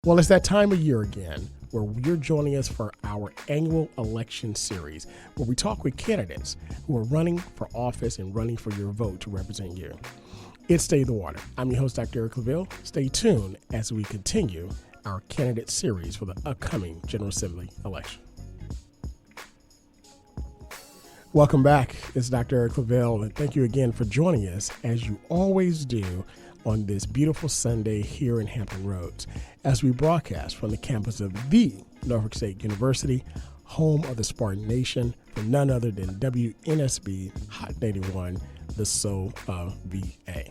Well, it's that time of year again where you're joining us for our annual election series where we talk with candidates who are running for office and running for your vote to represent you. It's Stay the Water. I'm your host, Dr. Eric LaVille. Stay tuned as we continue our candidate series for the upcoming General Assembly election. Welcome back. It's Dr. Eric LaVille, and thank you again for joining us, as you always do, on this beautiful Sunday here in Hampton Roads, as we broadcast from the campus of the Norfolk State University, home of the Spartan Nation, for none other than WNSB Hot 81, the soul of VA.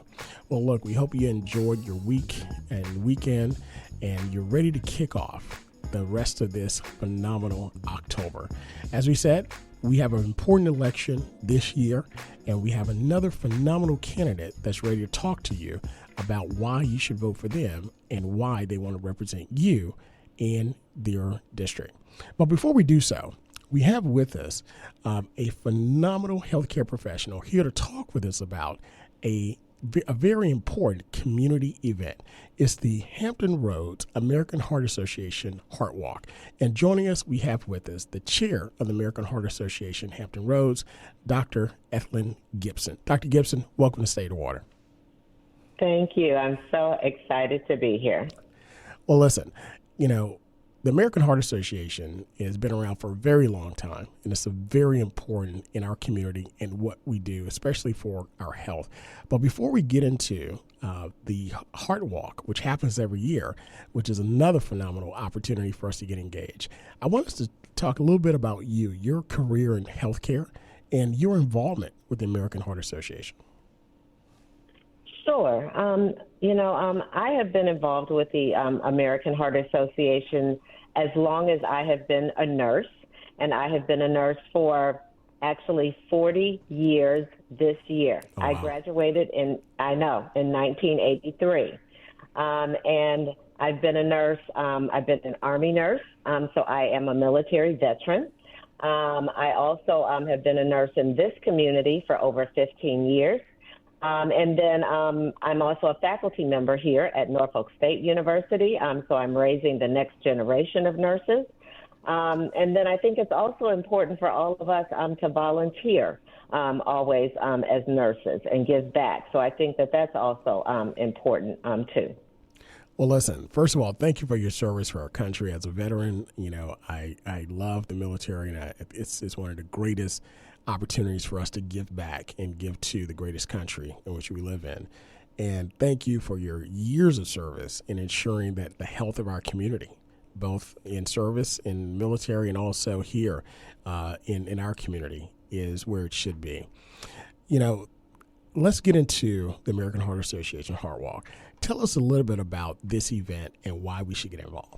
Well, look, we hope you enjoyed your week and weekend, and you're ready to kick off the rest of this phenomenal October. As we said, we have an important election this year, and we have another phenomenal candidate that's ready to talk to you about why you should vote for them and why they want to represent you in their district. But before we do so, we have with us a phenomenal healthcare professional here to talk with us about a very important community event. It's the Hampton Roads American Heart Association Heart Walk. And joining us, we have with us the chair of the American Heart Association Hampton Roads, Dr. Ethelyn Gibson. Dr. Gibson, welcome to Stay the Water. Thank you. I'm so excited to be here. Well, listen, the American Heart Association has been around for a very long time, and it's very important in our community and what we do, especially for our health. But before we get into the Heart Walk, which happens every year, which is another phenomenal opportunity for us to get engaged, I want us to talk a little bit about you, your career in healthcare, and your involvement with the American Heart Association. Sure. I have been involved with the American Heart Association as long as I have been a nurse, and I have been a nurse for actually 40 years this year. Oh, wow. I graduated in 1983. And I've been a nurse. I've been an Army nurse, so I am a military veteran. I also have been a nurse in this community for over 15 years. And then I'm also a faculty member here at Norfolk State University, so I'm raising the next generation of nurses. And then I think it's also important for all of us to volunteer always as nurses and give back. So I think that that's also important too. Well, listen, first of all, thank you for your service for our country. As a veteran, I love the military, and it's one of the greatest opportunities for us to give back and give to the greatest country in which we live in. And thank you for your years of service in ensuring that the health of our community, both in service, in military, and also here in our community, is where it should be. Let's get into the American Heart Association Heart Walk. Tell us a little bit about this event and why we should get involved.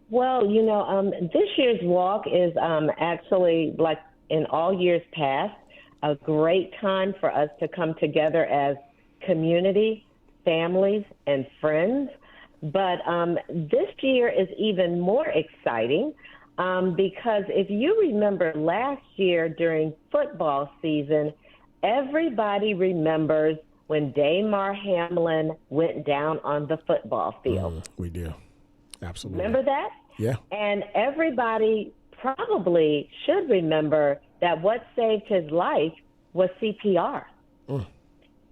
Well, this year's walk is actually, like in all years past, a great time for us to come together as community, families, and friends. But this year is even more exciting because if you remember last year during football season, everybody remembers when Damar Hamlin went down on the football field. We do. Absolutely. Remember that? Yeah. And everybody probably should remember that what saved his life was CPR.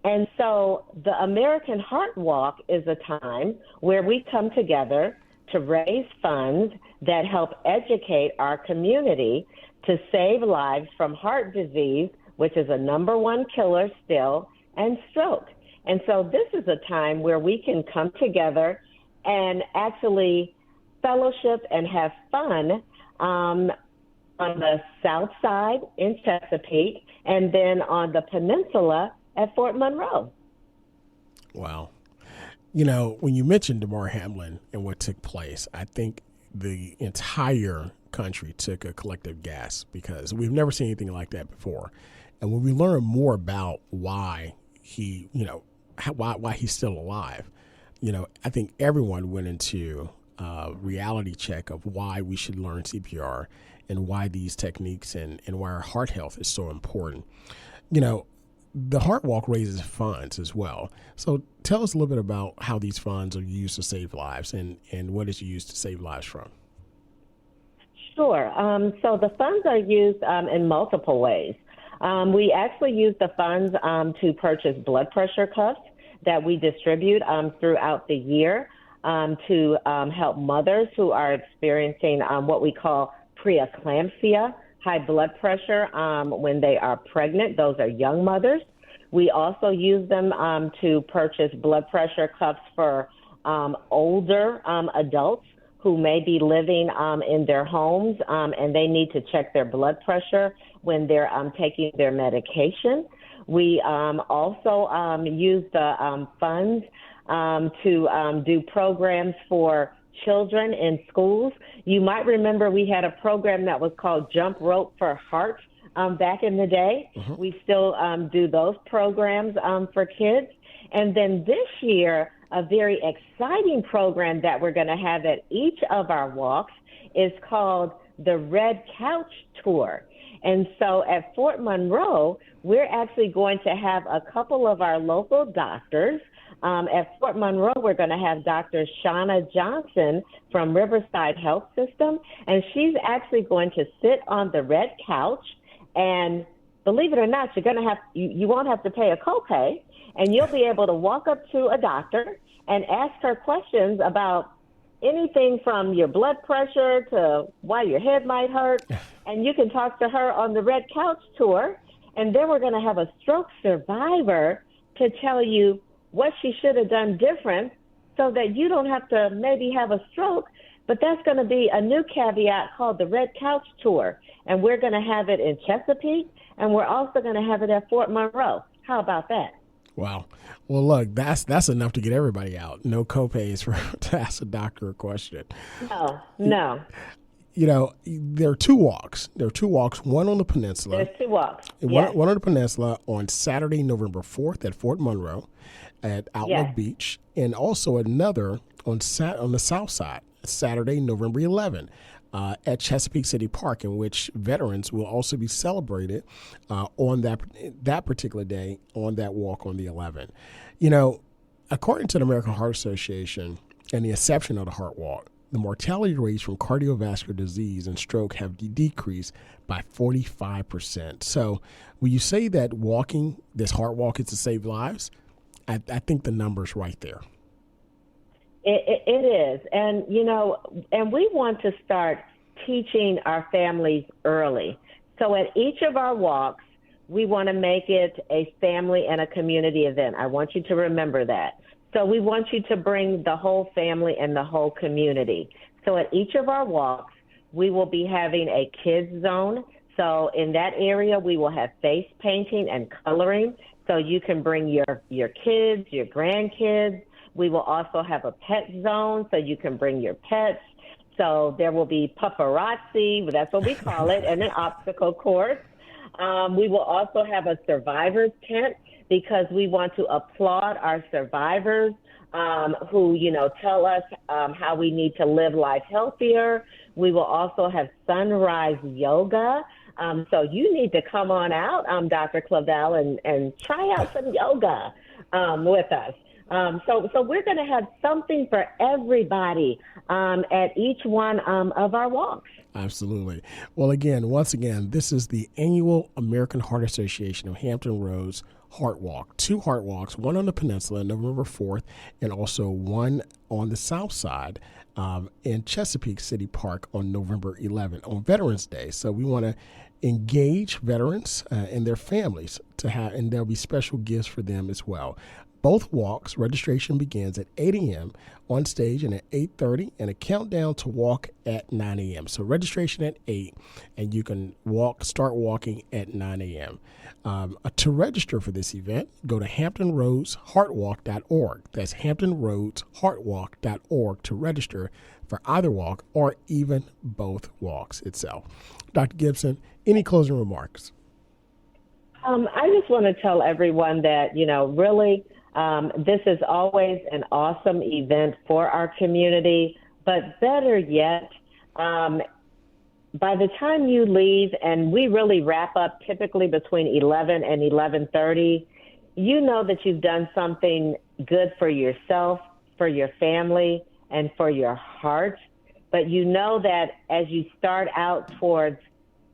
And so the American Heart Walk is a time where we come together to raise funds that help educate our community to save lives from heart disease, which is a number one killer still, and stroke. And so this is a time where we can come together and actually fellowship and have fun on the south side in Chesapeake, and then on the peninsula at Fort Monroe. Wow. When you mentioned Damar Hamlin and what took place, I think the entire country took a collective gasp because we've never seen anything like that before. And when we learn more about why he, why he's still alive, I think everyone went into a reality check of why we should learn CPR and why these techniques and why our heart health is so important. the Heart Walk raises funds as well. So tell us a little bit about how these funds are used to save lives and what is used to save lives from. Sure. So the funds are used in multiple ways. We actually use the funds to purchase blood pressure cuffs that we distribute throughout the year to help mothers who are experiencing what we call preeclampsia, high blood pressure when they are pregnant. Those are young mothers. We also use them to purchase blood pressure cuffs for older adults who may be living in their homes and they need to check their blood pressure when they're taking their medication. We also use the funds to do programs for children in schools. You might remember we had a program that was called Jump Rope for Heart back in the day. Mm-hmm. We still do those programs for kids. And then this year, a very exciting program that we're going to have at each of our walks is called the Red Couch Tour. And so at Fort Monroe, we're actually going to have a couple of our local doctors. At Fort Monroe, we're going to have Dr. Shauna Johnson from Riverside Health System, and she's actually going to sit on the red couch. And believe it or not, you won't have to pay a copay, and you'll be able to walk up to a doctor and ask her questions about anything from your blood pressure to why your head might hurt. And you can talk to her on the Red Couch Tour. And then we're going to have a stroke survivor to tell you what she should have done different so that you don't have to maybe have a stroke. But that's going to be a new caveat called the Red Couch Tour. And we're going to have it in Chesapeake, and we're also going to have it at Fort Monroe. How about that? Wow. Well, look, that's enough to get everybody out. No copays to ask a doctor a question. No. You know, there are two walks. One on the peninsula. There's two walks. One on the peninsula on Saturday, November 4th at Fort Monroe at Outlook Beach, and also another on the south side, Saturday, November 11th. At Chesapeake City Park, in which veterans will also be celebrated on that particular day on that walk on the 11th. You know, according to the American Heart Association and the inception of the Heart Walk, the mortality rates from cardiovascular disease and stroke have decreased by 45%. So when you say that walking, this Heart Walk is to save lives, I think the number's right there. It is. And, you know, and we want to start teaching our families early. So at each of our walks, we want to make it a family and a community event. I want you to remember that. So we want you to bring the whole family and the whole community. So at each of our walks, we will be having a kids zone. So in that area, we will have face painting and coloring. So you can bring your kids, your grandkids. We will also have a pet zone, so you can bring your pets. So there will be paparazzi, that's what we call it, and an obstacle course. We will also have a survivors tent because we want to applaud our survivors who, you know, tell us how we need to live life healthier. We will also have sunrise yoga. So you need to come on out, Dr. Clavel, and try out some yoga with us. So we're going to have something for everybody at each one of our walks. Absolutely. Well, once again, this is the annual American Heart Association of Hampton Roads Heart Walk. Two Heart Walks, one on the peninsula, November 4th, and also one on the south side in Chesapeake City Park on November 11th on Veterans Day. So we want to engage veterans and their families and there'll be special gifts for them as well. Both walks, registration begins at 8 a.m. on stage and at 8:30, and a countdown to walk at 9 a.m. So registration at 8, and you can start walking at 9 a.m. To register for this event, go to HamptonRoadsHeartWalk.org. That's HamptonRoadsHeartWalk.org to register for either walk or even both walks itself. Dr. Gibson, any closing remarks? I just want to tell everyone that, you know, really, this is always an awesome event for our community, but better yet, by the time you leave, and we really wrap up typically between 11 and 11:30, you know that you've done something good for yourself, for your family, and for your heart. But you know that as you start out towards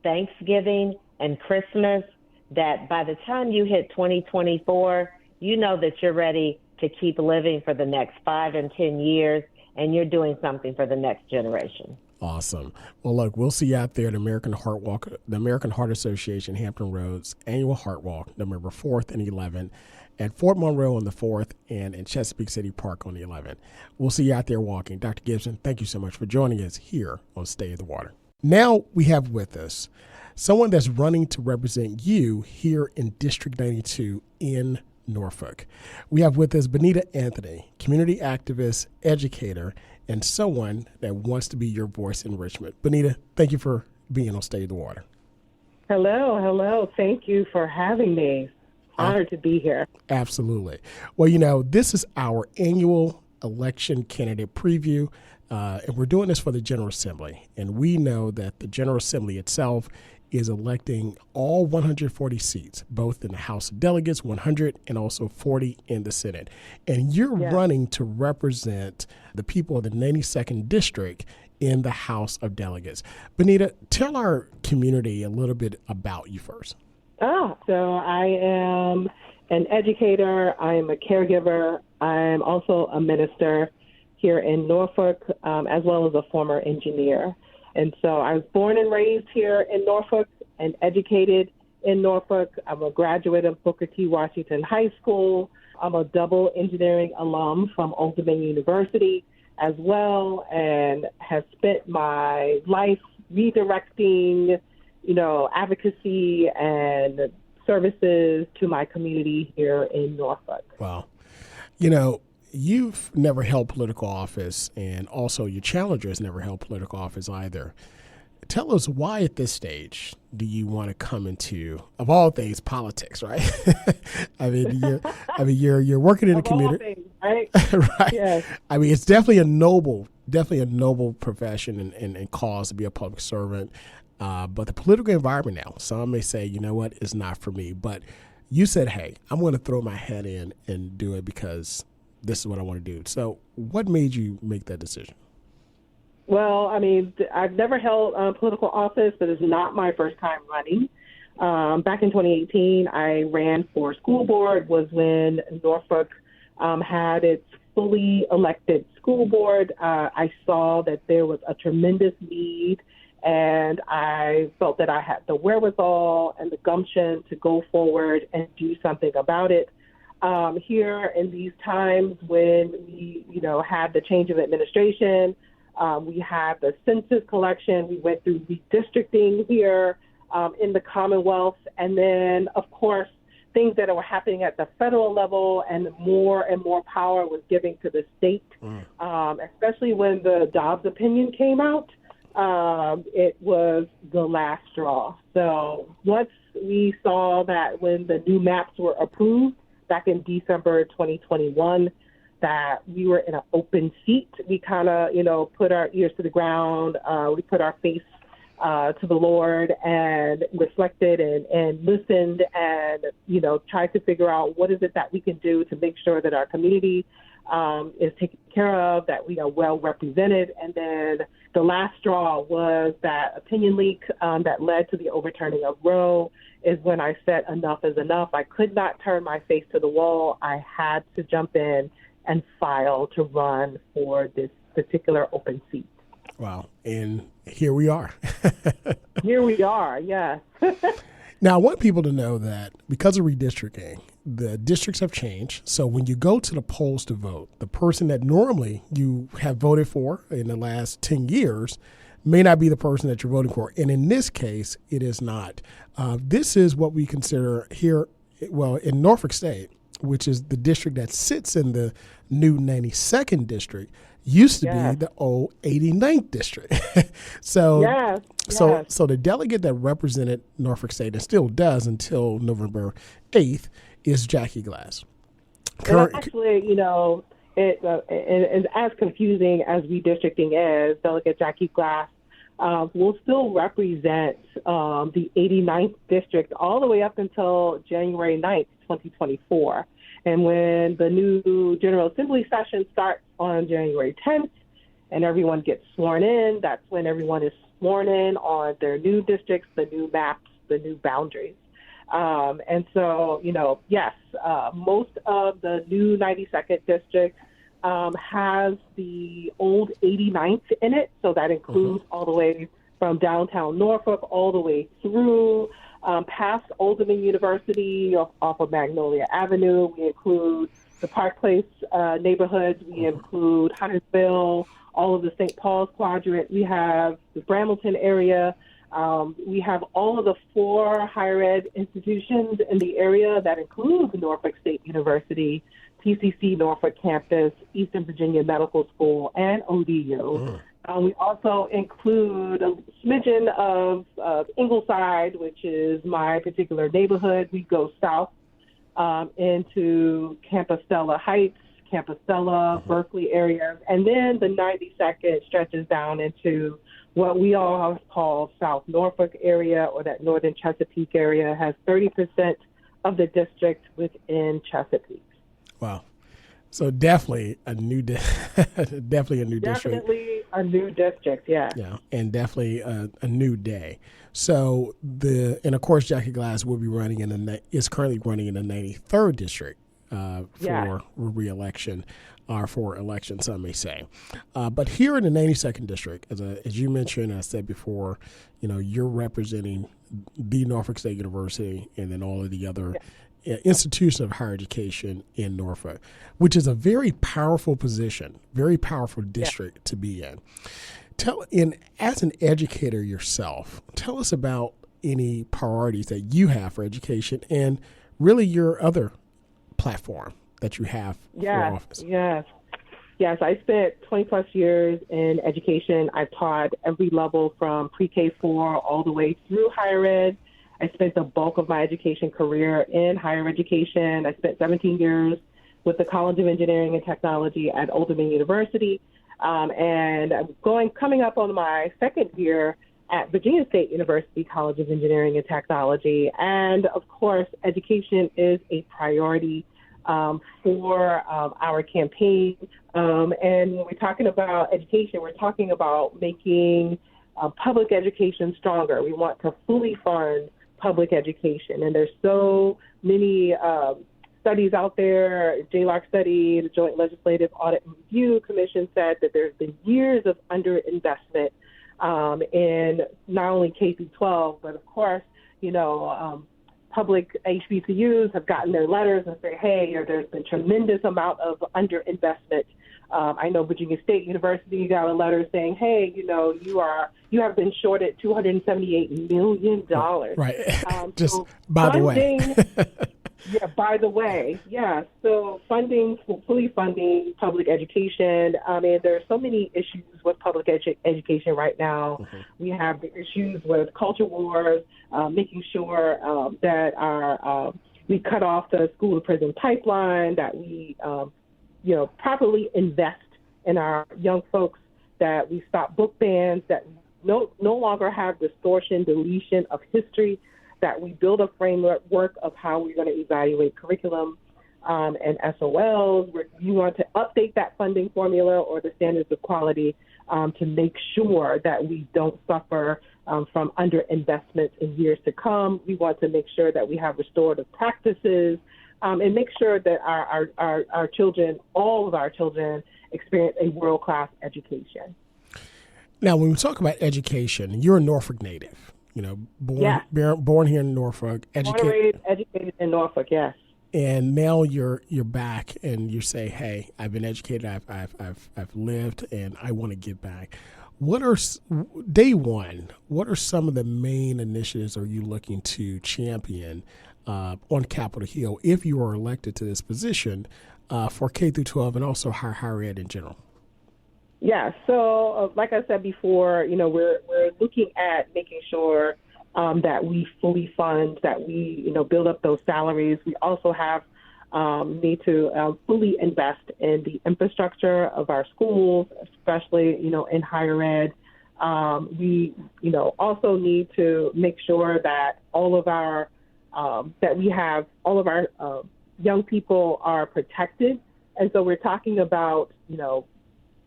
Thanksgiving and Christmas, that by the time you hit 2024, you know that you're ready to keep living for the next 5 and 10 years, and you're doing something for the next generation. Awesome. Well, look, we'll see you out there at the American Heart Association Hampton Roads annual Heart Walk, November 4th and 11th, at Fort Monroe on the 4th, and in Chesapeake City Park on the 11th. We'll see you out there walking. Dr. Gibson, thank you so much for joining us here on Stay in the Water. Now we have with us someone that's running to represent you here in District 92 in Norfolk. We have with us Bonita Anthony, community activist, educator, and someone that wants to be your voice in Richmond. Bonita, thank you for being on Stay in the Water. Hello. Thank you for having me. Honored to be here. Absolutely. Well, this is our annual election candidate preview, and we're doing this for the General Assembly. And we know that the General Assembly itself is electing all 140 seats, both in the House of Delegates, 100, and also 40 in the Senate. And you're running to represent the people of the 92nd District in the House of Delegates. Bonita, tell our community a little bit about you first. So I am an educator. I am a caregiver. I am also a minister here in Norfolk, as well as a former engineer. And so I was born and raised here in Norfolk and educated in Norfolk. I'm a graduate of Booker T. Washington High School. I'm a double engineering alum from Old Dominion University as well, and have spent my life redirecting, advocacy and services to my community here in Norfolk. Wow. You've never held political office, and also your challenger has never held political office either. Tell us, why at this stage do you want to come into, of all things, politics, right? You're working in the community, right? Right. Yes. It's definitely a noble profession and cause to be a public servant. But the political environment now, some may say, you know what, it's not for me. But you said, hey, I'm going to throw my head in and do it because this is what I want to do. So what made you make that decision? Well, I've never held political office, but it's not my first time running. Back in 2018, I ran for school board, was when Norfolk had its fully elected school board. I saw that there was a tremendous need, and I felt that I had the wherewithal and the gumption to go forward and do something about it. Here in these times when we, had the change of administration, we had the census collection, we went through redistricting here in the Commonwealth, and then, of course, things that were happening at the federal level, and more power was given to the state, especially when the Dobbs opinion came out. It was the last straw. So once we saw that when the new maps were approved back in December 2021, that we were in an open seat, we kind of, put our ears to the ground. We put our face to the Lord and reflected and listened and, tried to figure out what is it that we can do to make sure that our community is taken care of, that we are well represented. And then the last straw was that opinion leak that led to the overturning of Roe, is when I said enough is enough. I could not turn my face to the wall. I had to jump in and file to run for this particular open seat. Wow. And here we are. Here we are, yes. Now, I want people to know that because of redistricting, the districts have changed. So when you go to the polls to vote, the person that normally you have voted for in the last 10 years may not be the person that you're voting for. And in this case, it is not. This is what we consider here, in Norfolk State, which is the district that sits in the new 92nd district, used to be the old 89th district. So the delegate that represented Norfolk State, and still does until November 8th, is Jackie Glass. Actually, it is as confusing as redistricting is. Delegate Jackie Glass will still represent the 89th district all the way up until January 9th, 2024. And when the new General Assembly session starts on January 10th and everyone gets sworn in, that's when everyone is sworn in on their new districts, the new maps, the new boundaries. And so, yes, most of the new 92nd district has the old 89th in it. So that includes all the way from downtown Norfolk all the way through past Old Dominion University off of Magnolia Avenue. We include the Park Place neighborhoods. We include Huntersville, all of the St. Paul's quadrant. We have the Brambleton area. We have all of the 4 higher ed institutions in the area that include the Norfolk State University, PCC Norfolk Campus, Eastern Virginia Medical School, and ODU. We also include a smidgen of Ingleside, which is my particular neighborhood. We go south into Compostela Heights, Compostela, Berkeley areas, and then the 92nd stretches down into what we all call South Norfolk area, or that northern Chesapeake area, has 30% of the district within Chesapeake. Wow. So definitely a new definitely a new district. Definitely a new district, yeah. Yeah, and definitely a new day. So and of course Jackie Glass will be running is currently running in the 93rd district for re-election, or for election, some may say. But here in the 92nd district, as you mentioned, I said before, you're representing the Norfolk State University and then all of the other institution of higher education in Norfolk, which is a very powerful position, very powerful district to be in. As an educator yourself, tell us about any priorities that you have for education and really your other platform that you have for office. Yes, I spent 20 plus years in education. I've taught every level from pre-K4 all the way through higher ed. I spent the bulk of my education career in higher education. I spent 17 years with the College of Engineering and Technology at Old Dominion University. And I'm coming up on my second year at Virginia State University College of Engineering and Technology. And of course, education is a priority for our campaign. And when we're talking about education, we're talking about making public education stronger. We want to fully fund public education. And there's so many studies out there. JLARC study, the Joint Legislative Audit and Review Commission said that there's been years of underinvestment in not only K through 12, but of course, public HBCUs have gotten their letters and say, hey, there's been tremendous amount of underinvestment. I know Virginia State University got a letter saying, hey, you have been shorted $278 million. Right. Just so by the way. By the way. Yeah. So fully funding public education. I mean, there are so many issues with public education right now. We have the issues with culture wars, making sure that we cut off the school to prison pipeline, that we properly invest in our young folks, that we stop book bans, that no longer have distortion, deletion of history, that we build a framework of how we're going to evaluate curriculum and SOLs. We want to update that funding formula or the standards of quality to make sure that we don't suffer from underinvestment in years to come. We want to make sure that we have restorative practices and make sure that our children, all of our children, experience a world-class education. Now, when we talk about education, you're a Norfolk native. Born here in Norfolk, educated in Norfolk, yes. And now you're back, and you say, "Hey, I've been educated. I've lived, and I want to give back." What are day one? What are some of the main initiatives are you looking to champion on Capitol Hill if you are elected to this position for K through 12 and also higher ed in general? Yeah, so like I said before, we're looking at making sure that we fully fund, that we, build up those salaries. We also need to fully invest in the infrastructure of our schools, especially, in higher ed. We, also need to make sure that all of our young people are protected. And so we're talking about,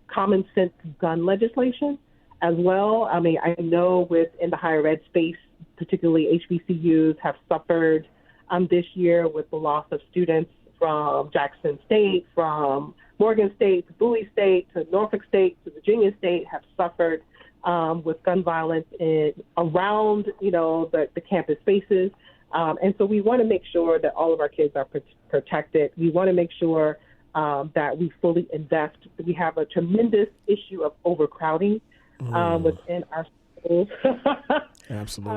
common sense gun legislation as well. I mean, I know within the higher ed space, particularly HBCUs have suffered this year with the loss of students from Jackson State, from Morgan State to Bowie State to Norfolk State to Virginia State have suffered with gun violence around, the campus spaces. And so we want to make sure that all of our kids are protected. We want to make sure that we fully invest. We have a tremendous issue of overcrowding within our schools. Absolutely.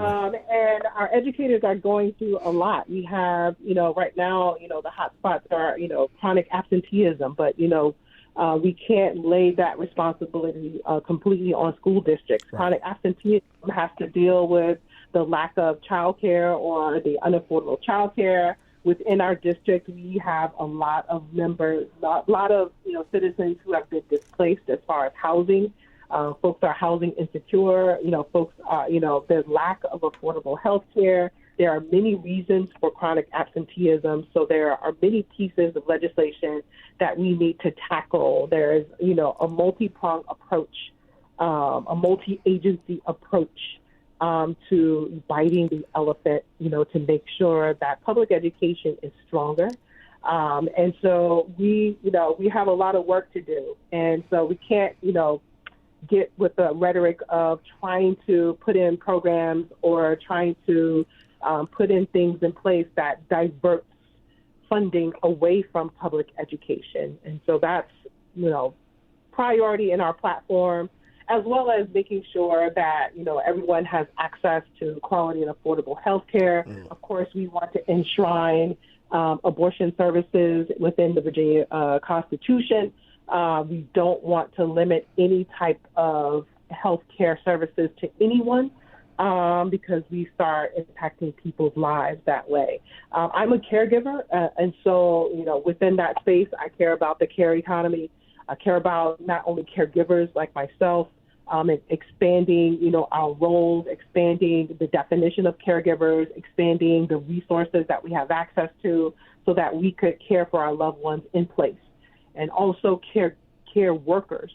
And our educators are going through a lot. We have, right now, the hot spots are, chronic absenteeism, but, we can't lay that responsibility completely on school districts. Right. Chronic absenteeism has to deal with the lack of childcare or the unaffordable childcare. Within our district, we have a lot of members, a lot of citizens who have been displaced as far as housing. Folks are housing insecure. Folks are, there's lack of affordable health care. There are many reasons for chronic absenteeism. So there are many pieces of legislation that we need to tackle. There is, a multi-pronged approach, a multi-agency approach to biting the elephant, to make sure that public education is stronger. And so we have a lot of work to do. And so we can't, get with the rhetoric of trying to put in programs or trying to put in things in place that diverts funding away from public education. And so that's, priority in our platform, as well as making sure that, everyone has access to quality and affordable health care. Of course, we want to enshrine abortion services within the Virginia Constitution. We don't want to limit any type of health care services to anyone because we start impacting people's lives that way. I'm a caregiver, and so, within that space, I care about the care economy. I care about not only caregivers like myself, and expanding, our roles, expanding the definition of caregivers, expanding the resources that we have access to so that we could care for our loved ones in place. And also care workers,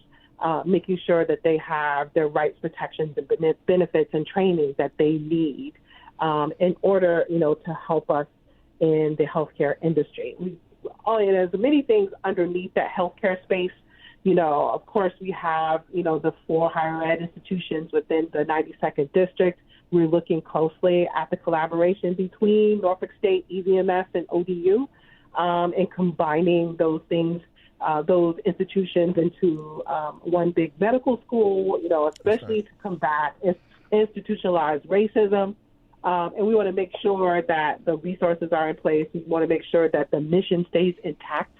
making sure that they have their rights, protections, and benefits and training that they need in order, to help us in the healthcare industry. There's many things underneath that healthcare space. Of course, we have, the 4 higher ed institutions within the 92nd district. We're looking closely at the collaboration between Norfolk State, EVMS, and ODU, and combining those things, those institutions into one big medical school, especially to combat institutionalized racism. And we want to make sure that the resources are in place. We want to make sure that the mission stays intact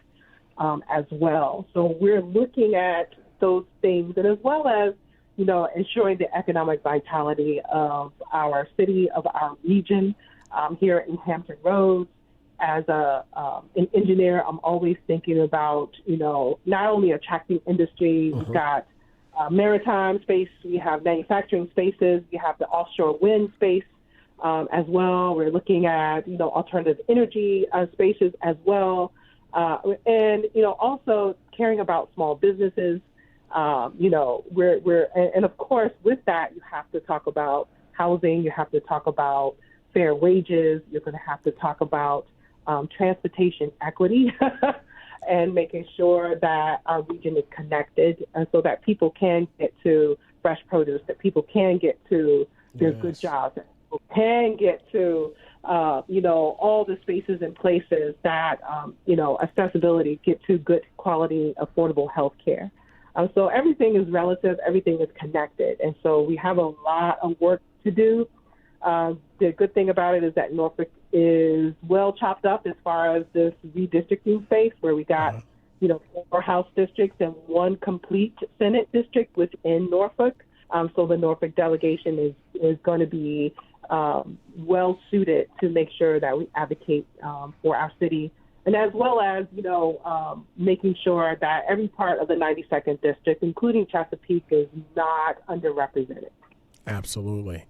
as well. So we're looking at those things, and as well as, ensuring the economic vitality of our city, of our region here in Hampton Roads. As an engineer, I'm always thinking about, not only attracting industry, we've got maritime space, we have manufacturing spaces, we have the offshore wind space as well. We're looking at, alternative energy spaces as well. And, also caring about small businesses. And of course, with that, you have to talk about housing, you have to talk about fair wages, you're going to have to talk about transportation equity and making sure that our region is connected and so that people can get to fresh produce, that people can get to their good jobs, that people can get to, all the spaces and places that, accessibility, get to good quality, affordable health care. So everything is relative, everything is connected. And so we have a lot of work to do. The good thing about it is that Norfolk is well chopped up as far as this redistricting space, where we got, 4 House districts and 1 complete Senate district within Norfolk. So the Norfolk delegation is going to be well suited to make sure that we advocate for our city and as well as, making sure that every part of the 92nd District, including Chesapeake, is not underrepresented. Absolutely.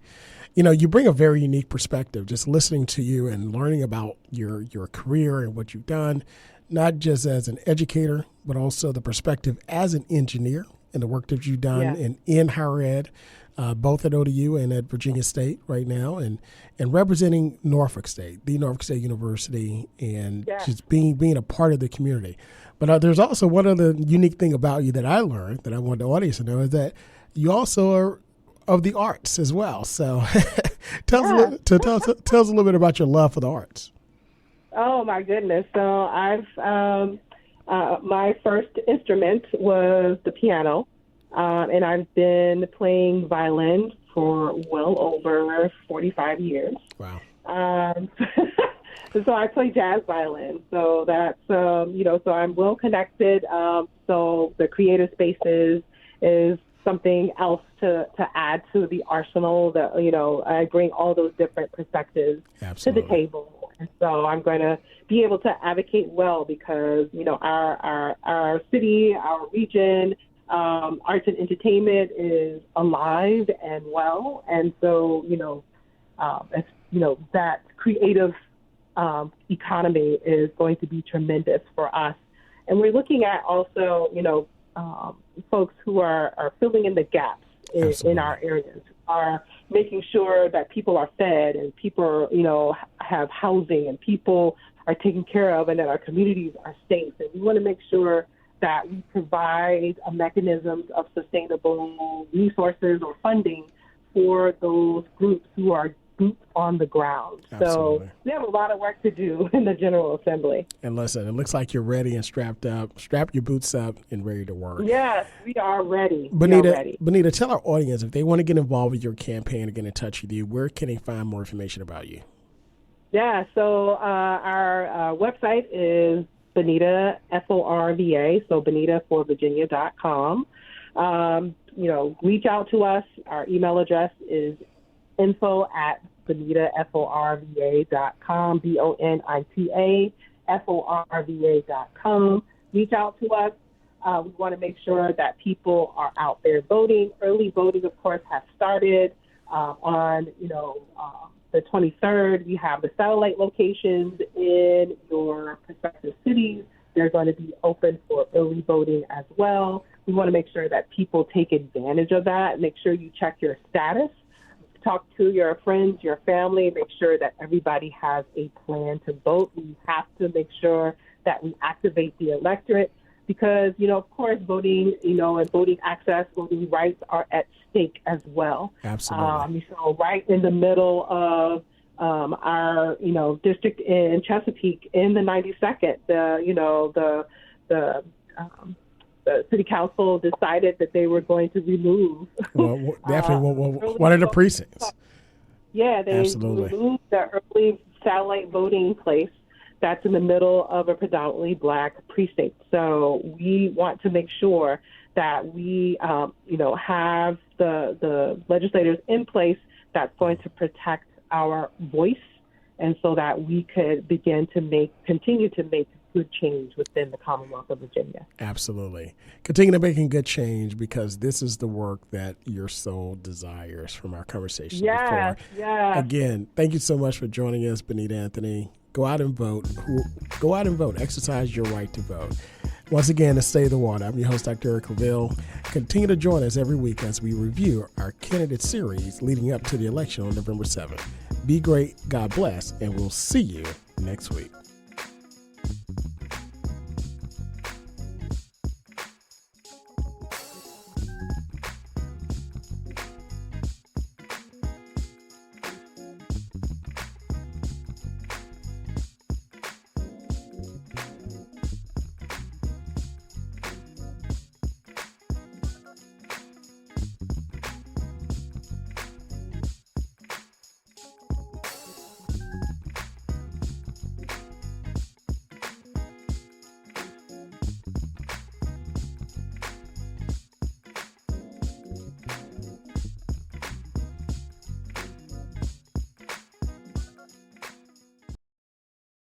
You bring a very unique perspective just listening to you and learning about your career and what you've done, not just as an educator, but also the perspective as an engineer and the work that you've done in higher ed, both at ODU and at Virginia State right now, and representing Norfolk State, the Norfolk State University, and just being a part of the community. But there's also one other unique thing about you that I learned that I want the audience to know is that you also are of the arts as well. So tell us a little bit about your love for the arts. Oh, my goodness. So I've my first instrument was the piano, and I've been playing violin for well over 45 years. Wow. So I play jazz violin. So that's, so I'm well connected. So the creative spaces is something else to add to the arsenal that, I bring all those different perspectives to the table. And so I'm going to be able to advocate well because, our city, our region, arts and entertainment is alive and well. And so, that creative economy is going to be tremendous for us. And we're looking at also, folks who are filling in the gaps in our areas, are making sure that people are fed and people, have housing and people are taken care of and that our communities are safe. And we want to make sure that we provide a mechanisms of sustainable resources or funding for those groups who are boots on the ground. Absolutely. So we have a lot of work to do in the General Assembly. And listen, it looks like you're ready and strapped up. Strap your boots up and ready to work. Yes, we are ready. Bonita, tell our audience, if they want to get involved with your campaign or get in touch with you, where can they find more information about you? Yeah, so our website is Bonita, FORVA, so bonitaforvirginia.com. Reach out to us. Our email address is info@bonitaforva.com, BONITA, Reach out to us. We want to make sure that people are out there voting. Early voting, of course, has started on, the 23rd. We have the satellite locations in your prospective cities. They're going to be open for early voting as well. We want to make sure that people take advantage of that. Make sure you check your status. Talk to your friends, your family, make sure that everybody has a plan to vote. We have to make sure that we activate the electorate because, of course, voting, and voting access, voting rights are at stake as well. Absolutely. So right in the middle of our, district in Chesapeake in the 92nd, the city council decided that they were going to remove one of the precincts. Yeah, they removed the early satellite voting place that's in the middle of a predominantly black precinct. So we want to make sure that we, have the legislators in place that's going to protect our voice, and so that we could continue to make good change within the Commonwealth of Virginia. Absolutely. Continue to making good change because this is the work that your soul desires from our conversation before. Yes. Again, thank you so much for joining us, Bonita Anthony. Go out and vote. Go out and vote. Exercise your right to vote. Once again, to Stay the Water, I'm your host, Dr. Eric Claville. Continue to join us every week as we review our candidate series leading up to the election on November 7th. Be great, God bless, and we'll see you next week.